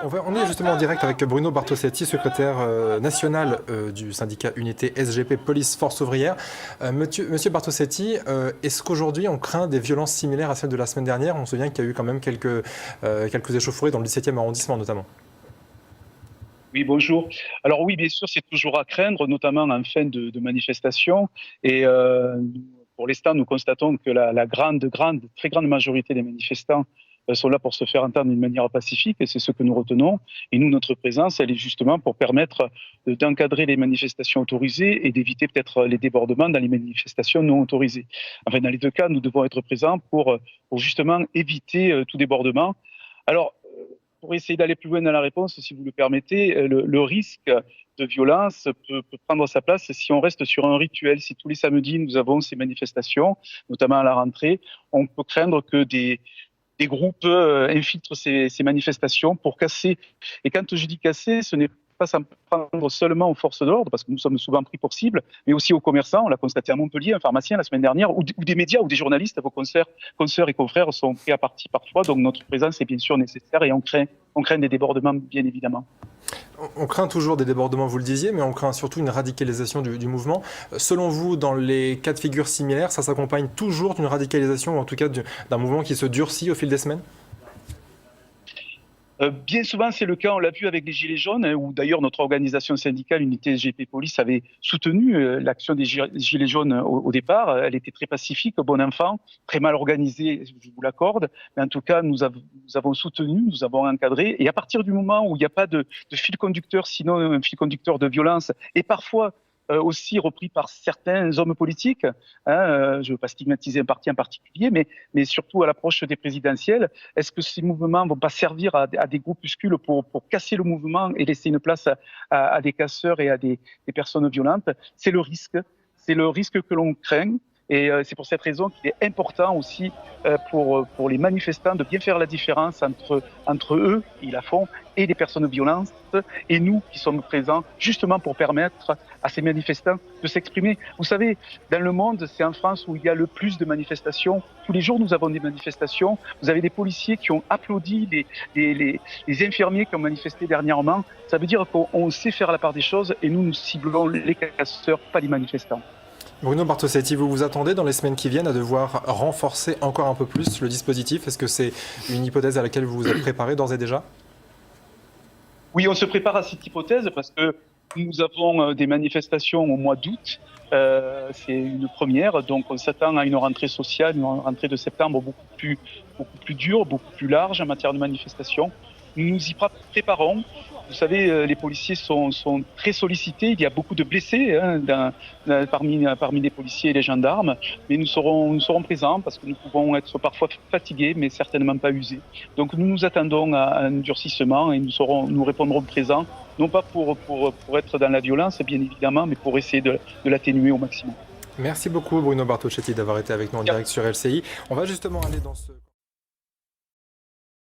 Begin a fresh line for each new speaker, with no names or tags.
On est justement en direct avec Bruno Bartosetti, secrétaire national du syndicat Unité SGP Police Force Ouvrière. Monsieur Bartosetti, est-ce qu'aujourd'hui on craint des violences similaires à celles de la semaine dernière? On se souvient qu'il y a eu quand même quelques échauffourées dans le 17e arrondissement notamment.
Oui, bonjour. Alors oui, bien sûr, c'est toujours à craindre, notamment en fin de manifestation. Et pour l'instant, nous constatons que la très grande majorité des manifestants sont là pour se faire entendre d'une manière pacifique, et c'est ce que nous retenons. Et nous, notre présence, elle est justement pour permettre d'encadrer les manifestations autorisées et d'éviter peut-être les débordements dans les manifestations non autorisées. Enfin, dans les deux cas, nous devons être présents pour justement éviter tout débordement. Alors, pour essayer d'aller plus loin dans la réponse, si vous le permettez, le risque de violence peut prendre sa place si on reste sur un rituel. Si tous les samedis, nous avons ces manifestations, notamment à la rentrée, on peut craindre que des groupes infiltrent ces manifestations pour casser. Et quand je dis casser, ce n'est pas s'en prendre seulement aux forces de l'ordre, parce que nous sommes souvent pris pour cible, mais aussi aux commerçants. On l'a constaté à Montpellier, un pharmacien la semaine dernière, ou des médias, ou des journalistes, vos consoeurs et confrères sont pris à partie parfois. Donc notre présence est bien sûr nécessaire et on craint des débordements, bien évidemment.
On craint toujours des débordements, vous le disiez, mais on craint surtout une radicalisation du mouvement. Selon vous, dans les cas de figure similaires, ça s'accompagne toujours d'une radicalisation, ou en tout cas d'un mouvement qui se durcit au fil des semaines?
Bien souvent, c'est le cas, on l'a vu avec les Gilets jaunes, où d'ailleurs notre organisation syndicale, Unité SGP Police, avait soutenu l'action des Gilets jaunes au départ. Elle était très pacifique, bon enfant, très mal organisée, je vous l'accorde, mais en tout cas, nous avons soutenu, nous avons encadré, et à partir du moment où il n'y a pas de fil conducteur, sinon un fil conducteur de violence, et parfois aussi repris par certains hommes politiques, je ne veux pas stigmatiser un parti en particulier, mais surtout à l'approche des présidentielles, est-ce que ces mouvements ne vont pas servir à des groupuscules pour casser le mouvement et laisser une place à des casseurs et à des personnes violentes? C'est le risque que l'on craint. Et c'est pour cette raison qu'il est important aussi pour les manifestants de bien faire la différence entre eux, ils la font, et les personnes violentes, et nous qui sommes présents justement pour permettre à ces manifestants de s'exprimer. Vous savez, dans le monde, c'est en France où il y a le plus de manifestations. Tous les jours, nous avons des manifestations. Vous avez des policiers qui ont applaudi les infirmiers qui ont manifesté dernièrement. Ça veut dire qu'on sait faire la part des choses et nous ciblons les casseurs, pas les manifestants.
Bruno Bartosetti, vous vous attendez dans les semaines qui viennent à devoir renforcer encore un peu plus le dispositif? Est-ce que c'est une hypothèse à laquelle vous vous êtes préparé d'ores et déjà?
Oui, on se prépare à cette hypothèse parce que nous avons des manifestations au mois d'août. C'est une première, donc on s'attend à une rentrée sociale, une rentrée de septembre beaucoup plus dure, beaucoup plus large en matière de manifestation. Nous nous y préparons. Vous savez, les policiers sont très sollicités. Il y a beaucoup de blessés parmi les policiers et les gendarmes. Mais nous serons présents parce que nous pouvons être parfois fatigués, mais certainement pas usés. Donc nous nous attendons à un durcissement et nous répondrons présents, non pas pour être dans la violence, bien évidemment, mais pour essayer de l'atténuer au maximum.
Merci beaucoup Bruno Bartosetti d'avoir été avec nous en direct sur LCI. On va justement aller dans ce...